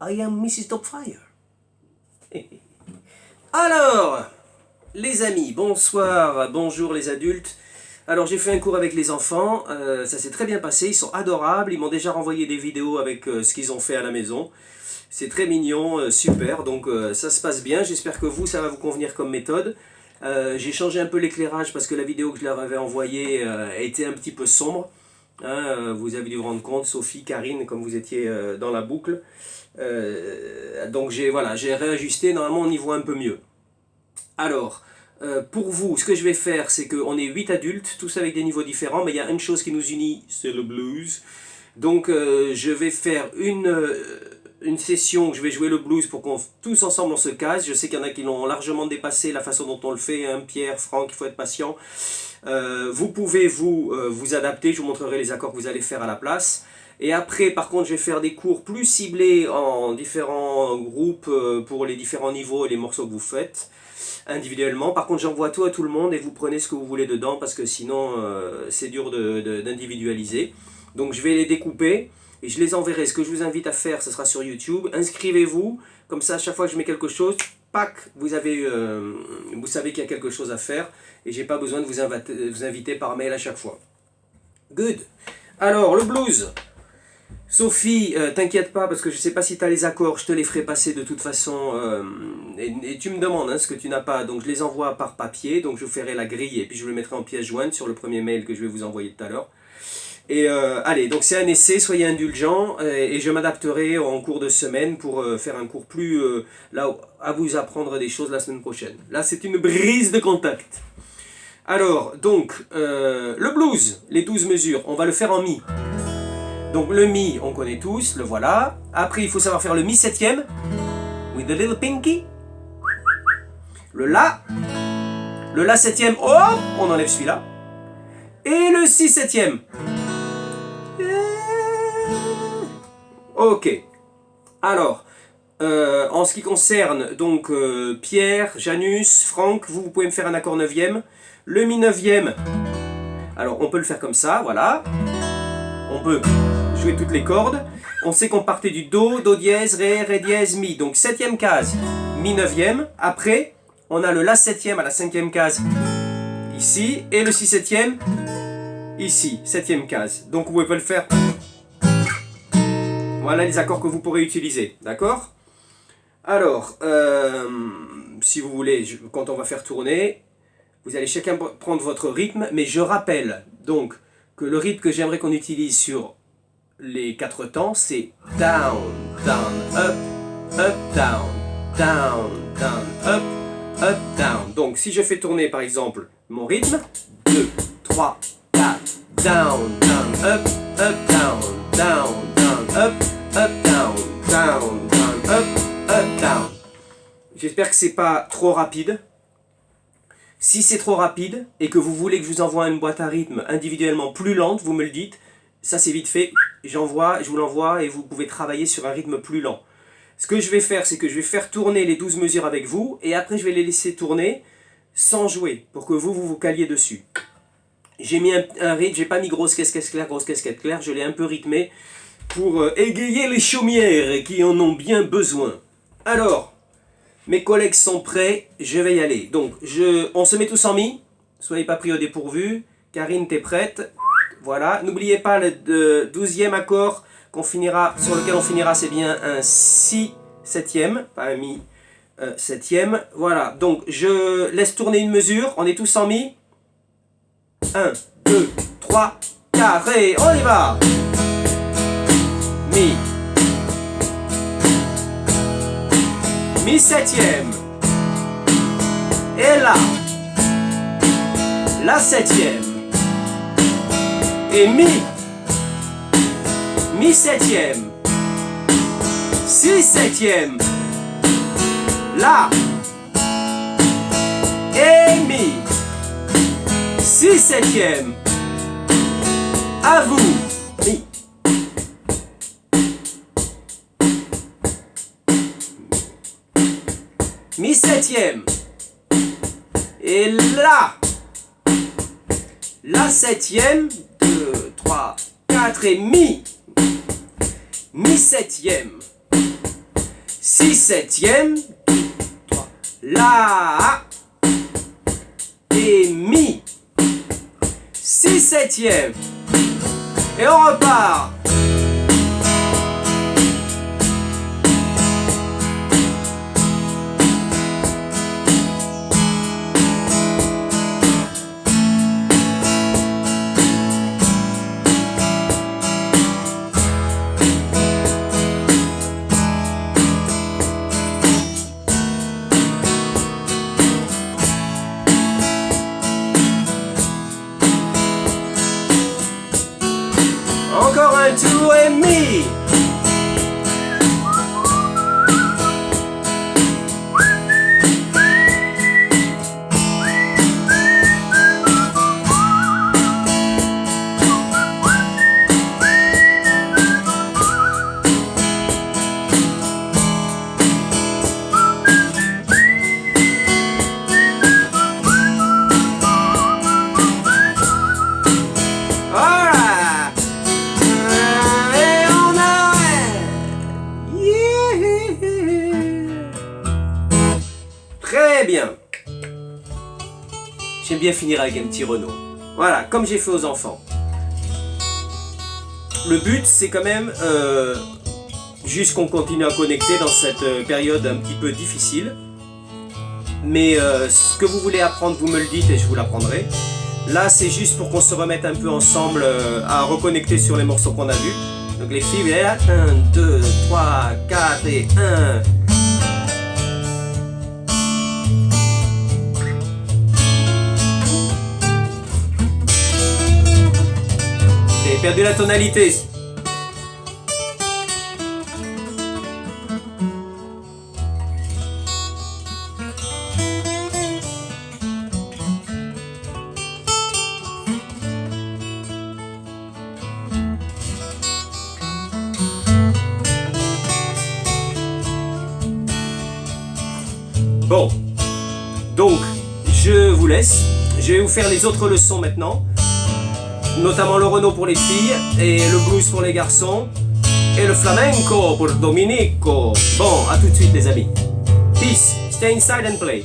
I am Mrs. Topfire. Alors, les amis, bonsoir, bonjour les adultes. Alors j'ai fait un cours avec les enfants, ça s'est très bien passé, ils sont adorables, ils m'ont déjà renvoyé des vidéos avec ce qu'ils ont fait à la maison. C'est très mignon, super, donc ça se passe bien, j'espère que vous, ça va vous convenir comme méthode. J'ai changé un peu l'éclairage parce que la vidéo que je leur avais envoyée était un petit peu sombre. Vous avez dû vous rendre compte, Sophie, Karine, comme vous étiez dans la boucle. Donc j'ai réajusté, normalement on y voit un peu mieux. Alors, pour vous, ce que je vais faire, c'est qu'on est 8 adultes, tous avec des niveaux différents, mais il y a une chose qui nous unit, c'est le blues. Donc je vais faire une session où je vais jouer le blues pour qu'on tous ensemble on se case. Je sais qu'il y en a qui l'ont largement dépassé la façon dont on le fait, hein, Pierre, Franck, il faut être patient. Vous pouvez vous adapter, je vous montrerai les accords que vous allez faire à la place. Et après, par contre, je vais faire des cours plus ciblés en différents groupes pour les différents niveaux et les morceaux que vous faites individuellement. Par contre, j'envoie tout à tout le monde et vous prenez ce que vous voulez dedans parce que sinon, c'est dur d'individualiser. Donc, je vais les découper et je les enverrai. Ce que je vous invite à faire, ce sera sur YouTube. Inscrivez-vous, comme ça, à chaque fois que je mets quelque chose, pac, vous savez qu'il y a quelque chose à faire et j'ai pas besoin de vous inviter par mail à chaque fois. Good. Alors, le blues. Sophie, t'inquiète pas parce que je sais pas si tu as les accords, je te les ferai passer de toute façon et tu me demandes hein, ce que tu n'as pas, donc je les envoie par papier, donc je vous ferai la grille et puis je vous le mettrai en pièce jointe sur le premier mail que je vais vous envoyer tout à l'heure. Et allez, donc c'est un essai, soyez indulgents et je m'adapterai en cours de semaine pour faire un cours plus là à vous apprendre des choses la semaine prochaine. Là c'est une brise de contact. Alors, donc, le blues, les 12 mesures, on va le faire en mi. Donc le mi, on connaît tous, le voilà. Après, il faut savoir faire le mi septième. With the little pinky. Le la. Le la septième, hop, on enlève celui-là. Et le si septième. Ok. Alors, en ce qui concerne donc Pierre, Janus, Franck, vous pouvez me faire un accord neuvième. Le mi neuvième. Alors, on peut le faire comme ça, voilà. On peut jouer toutes les cordes. On sait qu'on partait du Do, Do dièse, Ré, Ré dièse, Mi. Donc septième case, Mi neuvième. Après, on a le La septième à la cinquième case, ici. Et le Si septième, ici, septième case. Donc vous pouvez le faire. Voilà les accords que vous pourrez utiliser. D'accord? Alors, si vous voulez, quand on va faire tourner, vous allez chacun prendre votre rythme. Mais je rappelle donc que le rythme que j'aimerais qu'on utilise sur les 4 temps, c'est down, down, up, up, down, down, down, up, up, down. Donc si je fais tourner par exemple mon rythme, 2, 3, 4, down, down, up, up, down, down, down, up, down, down, down, up, down. J'espère que c'est pas trop rapide. Si c'est trop rapide et que vous voulez que je vous envoie une boîte à rythme individuellement plus lente, vous me le dites. Ça c'est vite fait, je vous l'envoie et vous pouvez travailler sur un rythme plus lent. Ce que je vais faire, c'est que je vais faire tourner les 12 mesures avec vous et après je vais les laisser tourner sans jouer pour que vous caliez dessus. J'ai mis un rythme, j'ai pas mis grosse casquette claire, je l'ai un peu rythmé pour égayer les chaumières qui en ont bien besoin. Alors, mes collègues sont prêts, je vais y aller. Donc, on se met tous en mi, soyez pas pris au dépourvu. Karine, t'es prête? Voilà, n'oubliez pas le 12e accord sur lequel on finira, c'est bien un Si septième, pas un Mi septième. Voilà, donc je laisse tourner une mesure, on est tous en Mi. 1, 2, 3, 4, et on y va! Mi. Mi septième. Et là. La septième. Et Mi. Mi septième. Si septième. La. Et Mi. Si septième. À vous. Mi. Mi septième. Et là. La septième. 2, 3, 4 et Mi. Mi septième. 6/7, La et Mi. 6/7. Et on repart. Encore un tour et Mi. Très bien. J'aime bien finir avec un petit Renault. Voilà, comme j'ai fait aux enfants. Le but, c'est quand même juste qu'on continue à connecter dans cette période un petit peu difficile. Mais ce que vous voulez apprendre, vous me le dites et je vous l'apprendrai. Là, c'est juste pour qu'on se remette un peu ensemble à reconnecter sur les morceaux qu'on a vus. Donc les filles, 1, 2, 3, 4 et 1. J'ai perdu la tonalité. Bon, donc je vous laisse. Je vais vous faire les autres leçons maintenant. Notamment le Renault pour les filles, et le blues pour les garçons, et le flamenco pour Domenico. Bon, à tout de suite les amis. Peace, stay inside and play.